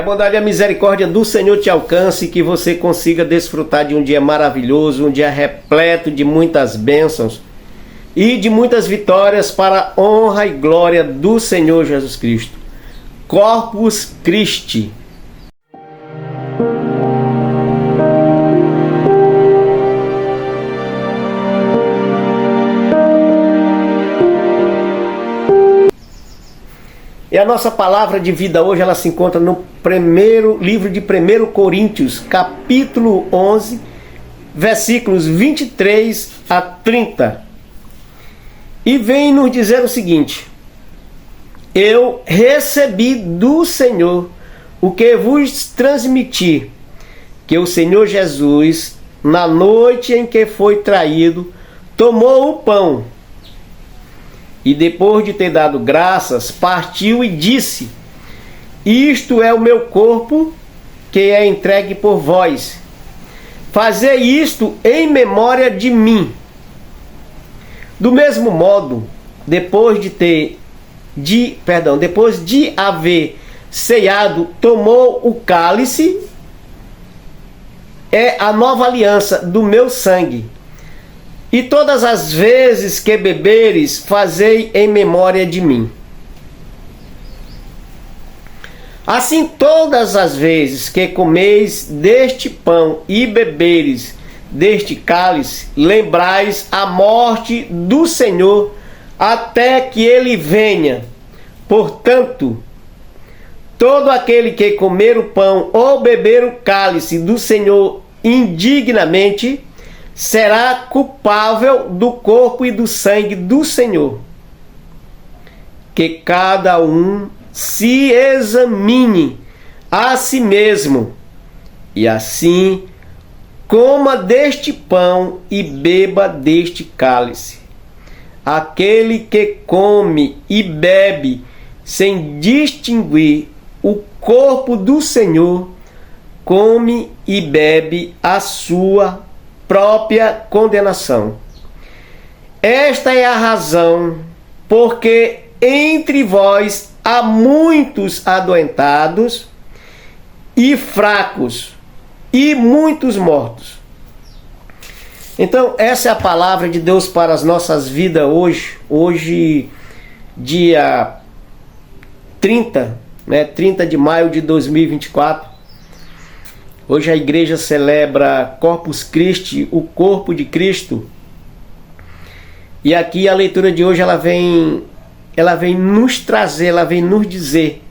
Que a bondade e a misericórdia do Senhor te alcance e que você consiga desfrutar de um dia maravilhoso, um dia repleto de muitas bênçãos e de muitas vitórias para a honra e glória do Senhor Jesus Cristo. Corpus Christi. E a nossa palavra de vida hoje, ela se encontra no primeiro livro de 1 Coríntios, capítulo 11, versículos 23 a 30. E vem nos dizer o seguinte: eu recebi do Senhor o que vos transmiti, que o Senhor Jesus, na noite em que foi traído, tomou o pão, e depois de ter dado graças, partiu e disse: isto é o meu corpo, que é entregue por vós. Fazei isto em memória de mim. Do mesmo modo, depois de haver ceado, tomou o cálice, é a nova aliança do meu sangue. E todas as vezes que beberes, fazei em memória de mim. Assim, todas as vezes que comeis deste pão e beberes deste cálice, lembrais a morte do Senhor até que ele venha. Portanto, todo aquele que comer o pão ou beber o cálice do Senhor indignamente, será culpável do corpo e do sangue do Senhor. Que cada um se examine a si mesmo, e assim coma deste pão e beba deste cálice. Aquele que come e bebe sem distinguir o corpo do Senhor, come e bebe a sua própria condenação. Esta é a razão porque entre vós há muitos adoentados e fracos e muitos mortos. Então, essa é a palavra de Deus para as nossas vidas hoje dia 30 de maio de 2024. Hoje a igreja celebra Corpus Christi, o corpo de Cristo. E aqui a leitura de hoje ela vem nos trazer, ela vem nos dizer,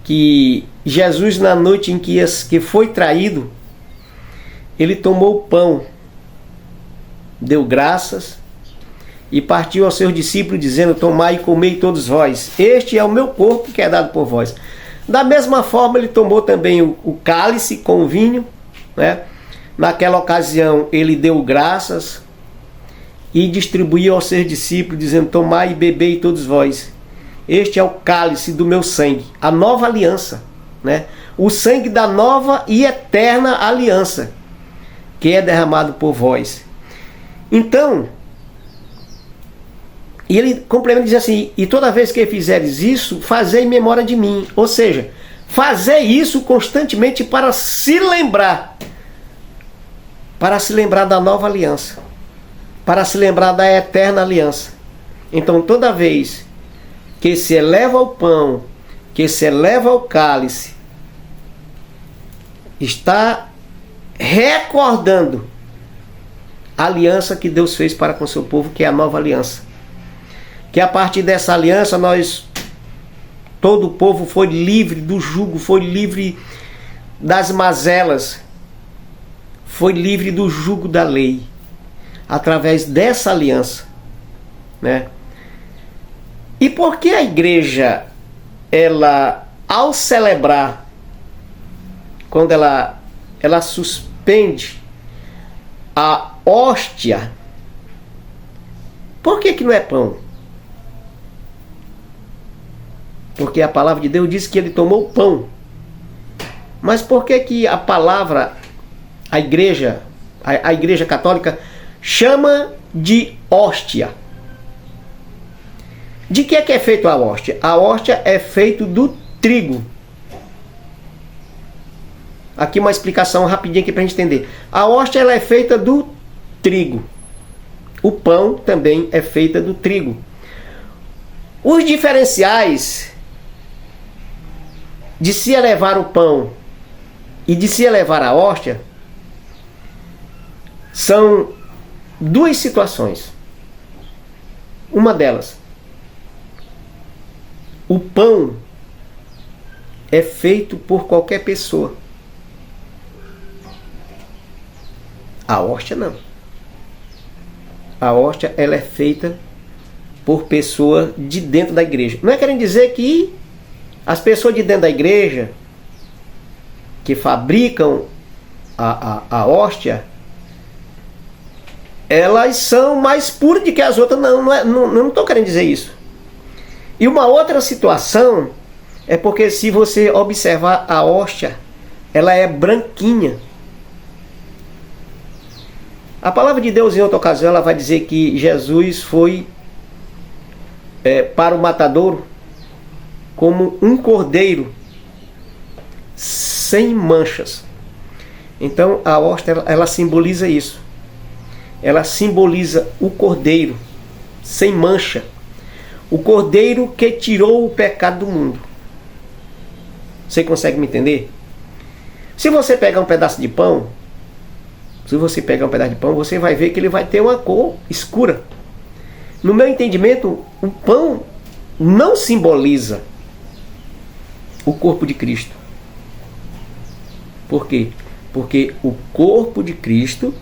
que Jesus, na noite em que foi traído, ele tomou o pão, deu graças e partiu aos seus discípulos dizendo: tomai e comei todos vós, este é o meu corpo que é dado por vós. Da mesma forma, ele tomou também o cálice com o vinho, Naquela ocasião, ele deu graças e distribuiu aos seus discípulos, dizendo: tomai e bebei todos vós. Este é o cálice do meu sangue, a nova aliança, O sangue da nova e eterna aliança, que é derramado por vós. Então, e ele complementa e diz assim: e toda vez que fizeres isso, fazei em memória de mim. Ou seja, fazei isso constantemente para se lembrar da nova aliança, para se lembrar da eterna aliança. Então, toda vez que se eleva o pão, que se eleva o cálice, está recordando a aliança que Deus fez para com o seu povo, que é a nova aliança. Que a partir dessa aliança todo o povo foi livre do jugo, foi livre das mazelas, foi livre do jugo da lei, através dessa aliança, E por que a igreja, ela, ao celebrar, quando ela suspende a hóstia, por que não é pão? Porque a palavra de Deus diz que ele tomou o pão. Mas por que a palavra, a igreja católica, chama de hóstia? De que é feito a hóstia? A hóstia é feito do trigo. Aqui uma explicação rapidinha aqui para a gente entender. A hóstia ela é feita do trigo. O pão também é feita do trigo. Os diferenciais de se elevar o pão e de se elevar a hóstia são duas situações. Uma delas, o pão é feito por qualquer pessoa. A hóstia não. A hóstia ela é feita por pessoa de dentro da igreja. Não é querendo dizer que as pessoas de dentro da igreja que fabricam a hóstia, elas são mais puras do que as outras. Não estou querendo dizer isso. E uma outra situação é porque se você observar a hóstia, ela é branquinha. A palavra de Deus em outra ocasião ela vai dizer que Jesus foi para o matadouro como um cordeiro sem manchas. Então a hóstia ela simboliza isso. Ela simboliza o cordeiro sem mancha. O cordeiro que tirou o pecado do mundo. Você consegue me entender? Se você pegar um pedaço de pão, você vai ver que ele vai ter uma cor escura. No meu entendimento, o pão não simboliza o corpo de Cristo. Por quê? Porque o corpo de Cristo,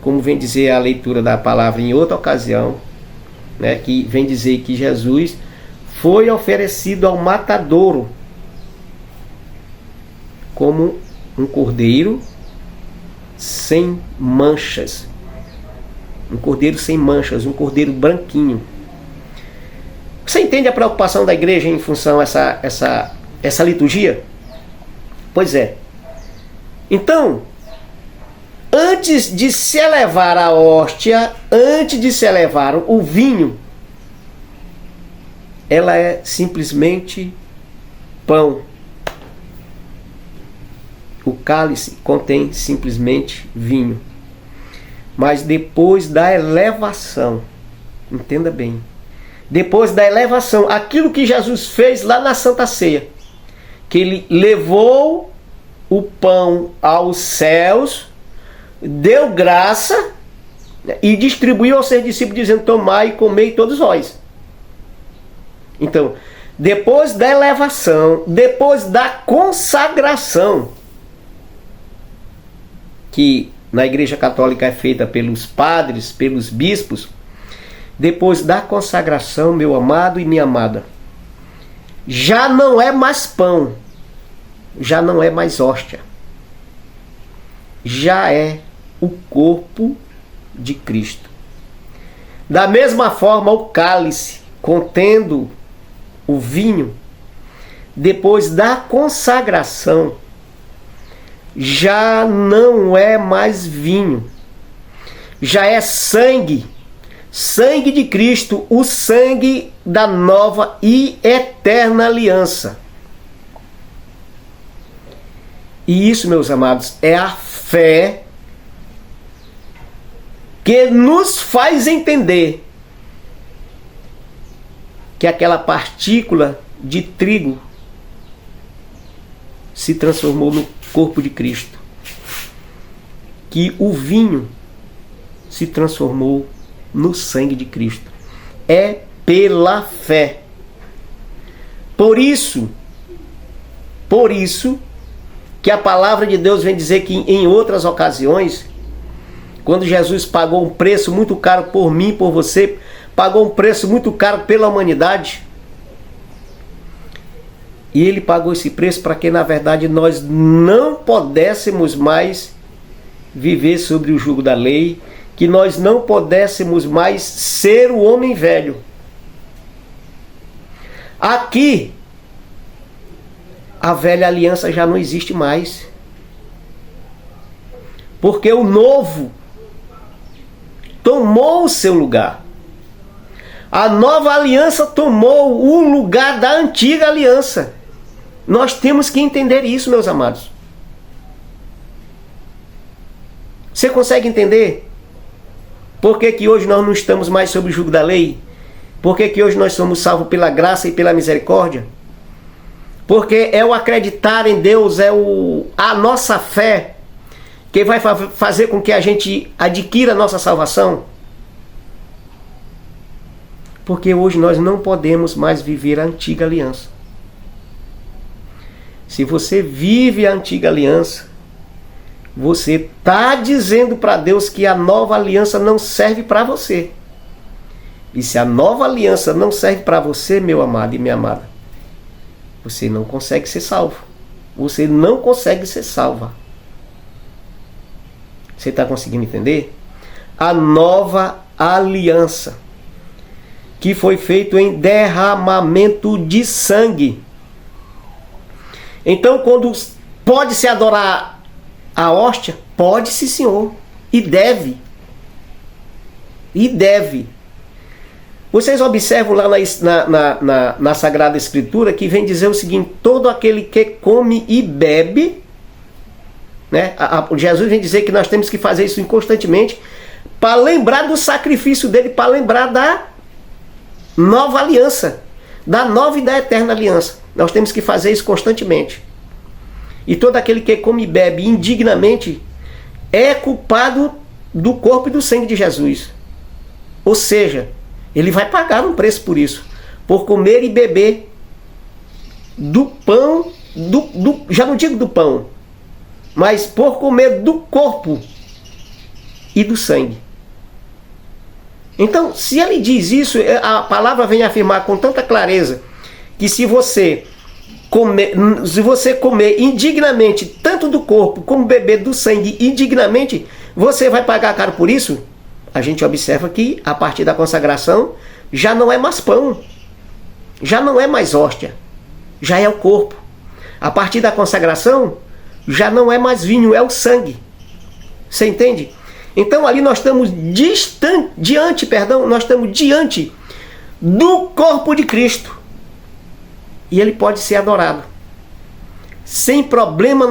como vem dizer a leitura da palavra em outra ocasião, né, que vem dizer que Jesus foi oferecido ao matadouro como um cordeiro sem manchas. Um cordeiro sem manchas, um cordeiro branquinho. Você entende a preocupação da igreja em função a essa liturgia? Pois é. Então, antes de se elevar a hóstia, antes de se elevar o vinho, ela é simplesmente pão. O cálice contém simplesmente vinho. Mas depois da elevação, entenda bem, depois da elevação, aquilo que Jesus fez lá na Santa Ceia, que ele levou o pão aos céus, deu graça e distribuiu aos seus discípulos, dizendo: tomai e comei todos vós. Então, depois da elevação, depois da consagração, que na Igreja Católica é feita pelos padres, pelos bispos, depois da consagração, meu amado e minha amada, já não é mais pão, já não é mais hóstia, já é o corpo de Cristo. Da mesma forma, o cálice contendo o vinho, depois da consagração, já não é mais vinho, já é sangue, sangue de Cristo, o sangue da nova e eterna aliança. E isso, meus amados, é a fé que nos faz entender que aquela partícula de trigo se transformou no corpo de Cristo, que o vinho se transformou no sangue de Cristo. É pela fé. Por isso que a palavra de Deus vem dizer que em outras ocasiões, quando Jesus pagou um preço muito caro por mim e por você, pagou um preço muito caro pela humanidade, e ele pagou esse preço para que, na verdade, nós não pudéssemos mais viver sobre o jugo da lei, que nós não pudéssemos mais ser o homem velho. Aqui, a velha aliança já não existe mais. Porque o novo tomou o seu lugar. A nova aliança tomou o lugar da antiga aliança. Nós temos que entender isso, meus amados. Você consegue entender? Por que que hoje nós não estamos mais sob o jugo da lei? Por que que hoje nós somos salvos pela graça e pela misericórdia? Porque é o acreditar em Deus, a nossa fé que vai fazer com que a gente adquira a nossa salvação. Porque hoje nós não podemos mais viver a antiga aliança. Se você vive a antiga aliança, você está dizendo para Deus que a nova aliança não serve para você. E se a nova aliança não serve para você, meu amado e minha amada, você não consegue ser salvo. Você não consegue ser salva. Você está conseguindo entender? A nova aliança, que foi feito em derramamento de sangue. Então, quando pode-se adorar a hóstia, pode-se, Senhor, e deve. E deve. Vocês observam lá na Sagrada Escritura que vem dizer o seguinte: todo aquele que come e bebe, né? Jesus vem dizer que nós temos que fazer isso constantemente para lembrar do sacrifício dele, para lembrar da nova aliança, da nova e da eterna aliança. Nós temos que fazer isso constantemente. E todo aquele que come e bebe indignamente é culpado do corpo e do sangue de Jesus. Ou seja, ele vai pagar um preço por isso, por comer e beber do pão, já não digo do pão, mas por comer do corpo e do sangue. Então, se ele diz isso, a palavra vem afirmar com tanta clareza que se você comer indignamente tanto do corpo como beber do sangue indignamente, você vai pagar caro por isso. A gente observa que a partir da consagração já não é mais pão, já não é mais hóstia, já é o corpo. A partir da consagração já não é mais vinho, é o sangue. Você entende? Então ali nós estamos diante do corpo de Cristo. E ele pode ser adorado sem problema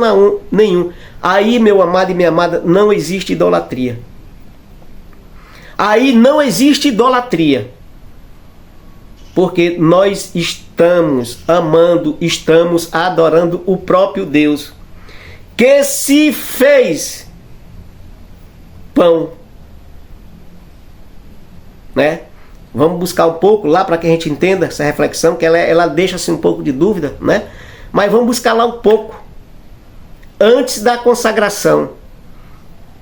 nenhum. Aí, meu amado e minha amada, não existe idolatria. Aí não existe idolatria. Porque nós estamos amando, estamos adorando o próprio Deus, que se fez pão, né? Vamos buscar um pouco lá para que a gente entenda essa reflexão, que ela deixa assim um pouco de dúvida, né? Mas vamos buscar lá um pouco. Antes da consagração,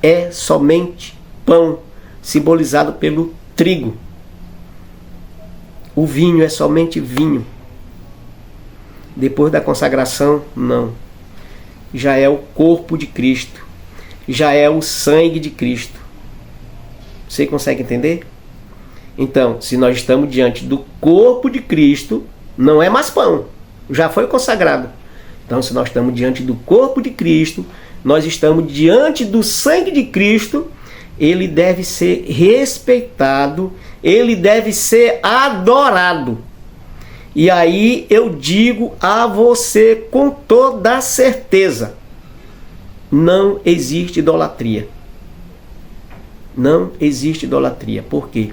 é somente pão, simbolizado pelo trigo. O vinho é somente vinho. Depois da consagração, não. Já é o corpo de Cristo. Já é o sangue de Cristo. Você consegue entender? Então, se nós estamos diante do corpo de Cristo, não é mais pão, já foi consagrado. Então, se nós estamos diante do corpo de Cristo, nós estamos diante do sangue de Cristo, ele deve ser respeitado, ele deve ser adorado. E aí eu digo a você com toda certeza, não existe idolatria. Não existe idolatria. Por quê?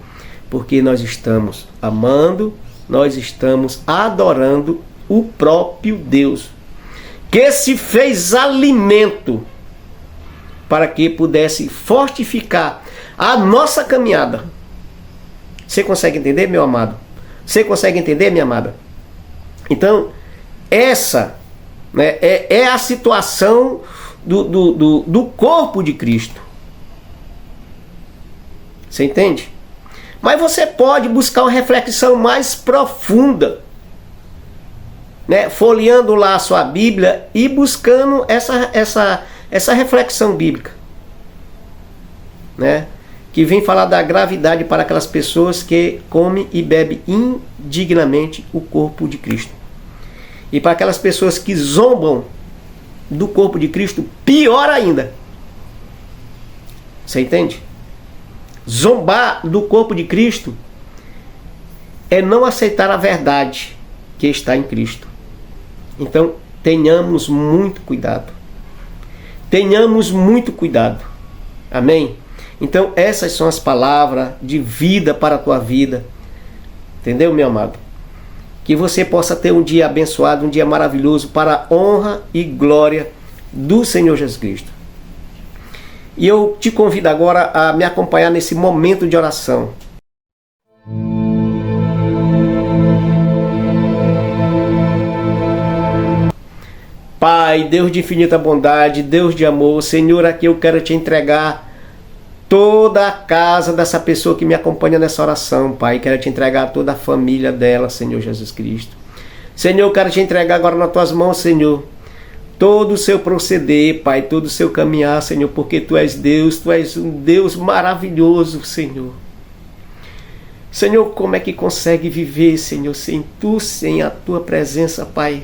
Porque nós estamos amando, nós estamos adorando o próprio Deus, que se fez alimento para que pudesse fortificar a nossa caminhada. Você consegue entender, meu amado? Você consegue entender, minha amada? Então, essa, né, é a situação do corpo de Cristo. Você entende? Mas você pode buscar uma reflexão mais profunda, né? Folheando lá a sua Bíblia e buscando essa reflexão bíblica, né? Que vem falar da gravidade para aquelas pessoas que comem e bebem indignamente o corpo de Cristo. E para aquelas pessoas que zombam do corpo de Cristo, pior ainda. Você entende? Zombar do corpo de Cristo é não aceitar a verdade que está em Cristo. Então, tenhamos muito cuidado. Tenhamos muito cuidado. Amém? Então essas são as palavras de vida para a tua vida. Entendeu, meu amado? Que você possa ter um dia abençoado, um dia maravilhoso para a honra e glória do Senhor Jesus Cristo. E eu te convido agora a me acompanhar nesse momento de oração. Pai, Deus de infinita bondade, Deus de amor, Senhor, aqui eu quero te entregar toda a casa dessa pessoa que me acompanha nessa oração, Pai. Quero te entregar toda a família dela, Senhor Jesus Cristo. Senhor, eu quero te entregar agora nas tuas mãos, Senhor, todo o seu proceder, Pai, todo o seu caminhar, Senhor, porque Tu és Deus, Tu és um Deus maravilhoso, Senhor. Senhor, como é que consegue viver, Senhor, sem Tu, sem a Tua presença, Pai?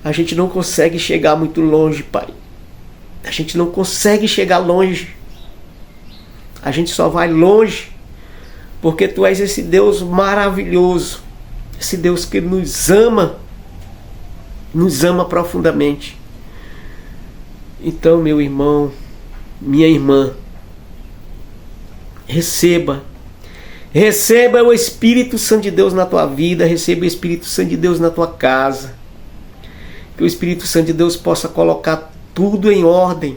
A gente não consegue chegar muito longe, Pai. A gente não consegue chegar longe. A gente só vai longe porque Tu és esse Deus maravilhoso, esse Deus que nos ama profundamente. Então, meu irmão, minha irmã, receba o Espírito Santo de Deus na tua vida, receba o Espírito Santo de Deus na tua casa. Que o Espírito Santo de Deus possa colocar tudo em ordem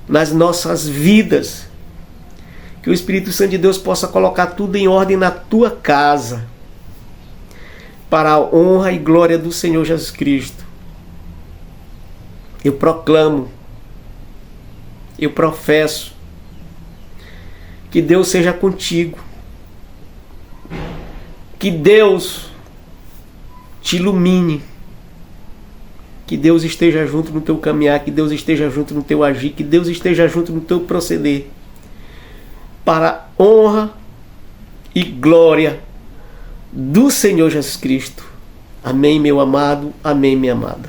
nas nossas vidas. Que o Espírito Santo de Deus possa colocar tudo em ordem na tua casa, para a honra e glória do Senhor Jesus Cristo. Eu proclamo, eu professo, que Deus seja contigo, que Deus te ilumine, que Deus esteja junto no teu caminhar, que Deus esteja junto no teu agir, que Deus esteja junto no teu proceder, para a honra e glória do Senhor Jesus Cristo. Amém, meu amado, amém, minha amada.